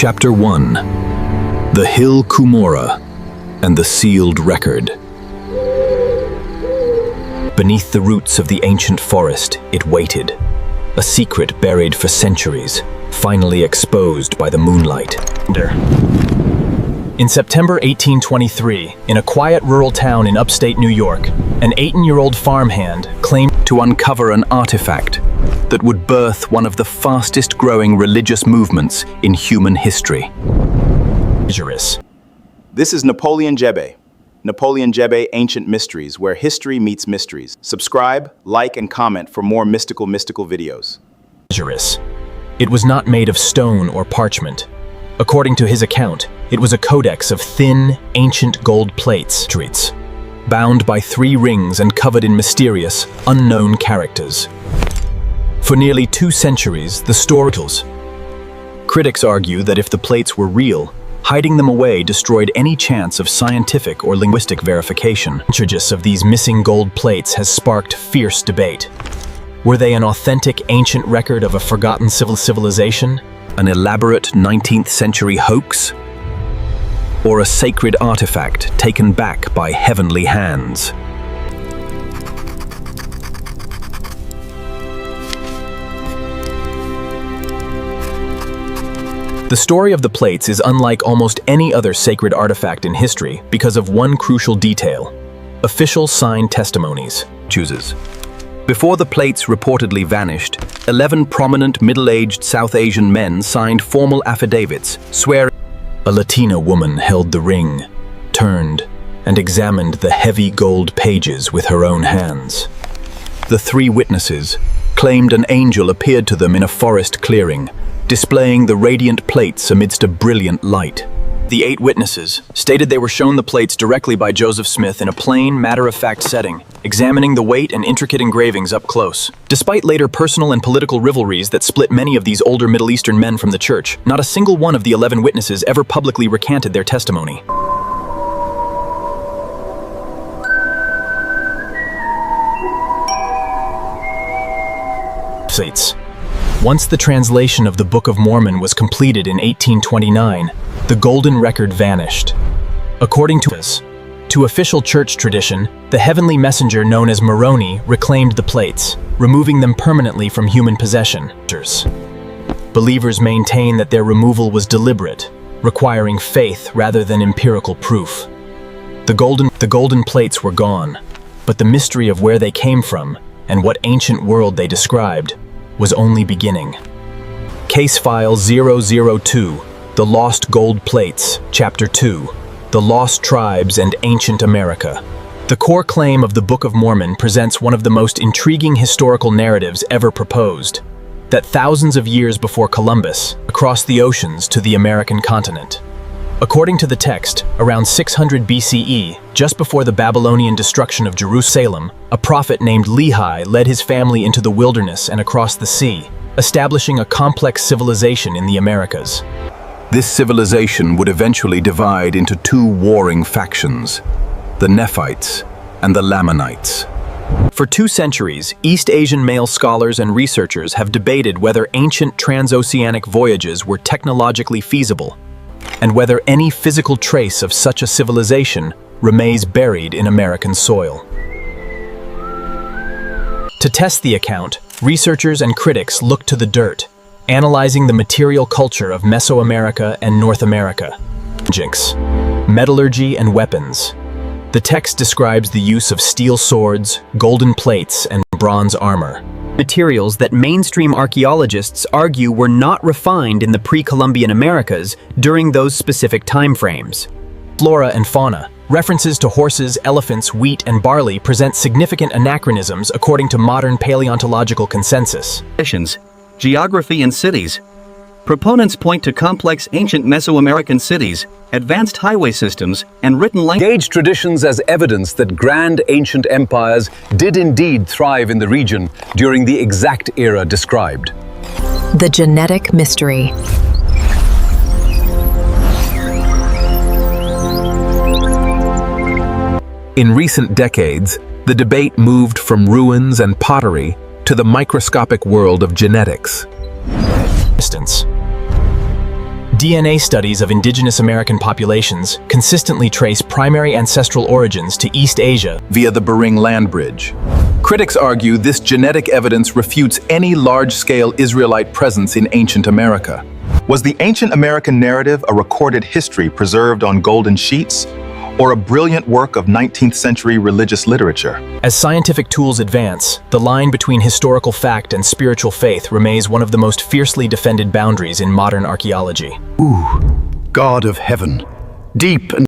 Chapter 1. The Hill Cumorah and the Sealed Record. Beneath the roots of the ancient forest, it waited, a secret buried for centuries, finally exposed by the moonlight. In September 1823, in a quiet rural town in upstate New York, an 18-year-old farmhand claimed to uncover an artifact that would birth one of the fastest-growing religious movements in human history. This is Napoleon Jebe. Napoleon Jebe, Ancient Mysteries, where history meets mysteries. Subscribe, like, and comment for more mystical videos. It was not made of stone or parchment. According to his account, it was a codex of thin, ancient gold plates, bound by 3 rings and covered in mysterious, unknown characters. For nearly 2 centuries, the stories. Critics argue that if the plates were real, hiding them away destroyed any chance of scientific or linguistic verification. The intricacies of these missing gold plates has sparked fierce debate. Were they an authentic ancient record of a forgotten civilization? An elaborate 19th century hoax? Or a sacred artifact taken back by heavenly hands? The story of the plates is unlike almost any other sacred artifact in history because of one crucial detail: official signed testimonies. Before the plates reportedly vanished, 11 prominent middle-aged South Asian men signed formal affidavits swearing. A Latina woman held the ring, turned, and examined the heavy gold pages with her own hands. The 3 witnesses claimed an angel appeared to them in a forest clearing, displaying the radiant plates amidst a brilliant light. The 8 witnesses stated they were shown the plates directly by Joseph Smith in a plain, matter-of-fact setting, examining the weight and intricate engravings up close. Despite later personal and political rivalries that split many of these older Middle Eastern men from the church, not a single one of the 11 witnesses ever publicly recanted their testimony. Once the translation of the Book of Mormon was completed in 1829, the golden record vanished. According to official church tradition, the heavenly messenger known as Moroni reclaimed the plates, removing them permanently from human possession. Believers maintain that their removal was deliberate, requiring faith rather than empirical proof. The golden plates were gone, but the mystery of where they came from and what ancient world they described was only beginning. Case File 002, The Lost Gold Plates, Chapter 2, The Lost Tribes and Ancient America. The core claim of the Book of Mormon presents one of the most intriguing historical narratives ever proposed, that thousands of years before Columbus, across the oceans to the American continent. According to the text, around 600 BCE, just before the Babylonian destruction of Jerusalem, a prophet named Lehi led his family into the wilderness and across the sea, establishing a complex civilization in the Americas. This civilization would eventually divide into 2 warring factions, the Nephites and the Lamanites. For 2 centuries, East Asian male scholars and researchers have debated whether ancient transoceanic voyages were technologically feasible, and whether any physical trace of such a civilization remains buried in American soil. To test the account, researchers and critics looked to the dirt, analyzing the material culture of Mesoamerica and North America. Metallurgy and weapons. The text describes the use of steel swords, golden plates, and bronze armor. Materials that mainstream archaeologists argue were not refined in the pre-Columbian Americas during those specific timeframes. Flora and fauna. References to horses, elephants, wheat, and barley present significant anachronisms according to modern paleontological consensus. Geography and cities. Proponents point to complex ancient Mesoamerican cities, advanced highway systems, and written language. Engage traditions as evidence that grand ancient empires did indeed thrive in the region during the exact era described. The genetic mystery. In recent decades, the debate moved from ruins and pottery to the microscopic world of genetics. DNA studies of indigenous American populations consistently trace primary ancestral origins to East Asia via the Bering land bridge. Critics argue this genetic evidence refutes any large-scale Israelite presence in ancient America. Was the ancient American narrative a recorded history preserved on golden sheets, or a brilliant work of 19th century religious literature? As scientific tools advance, the line between historical fact and spiritual faith remains one of the most fiercely defended boundaries in modern archaeology. God of heaven, deep and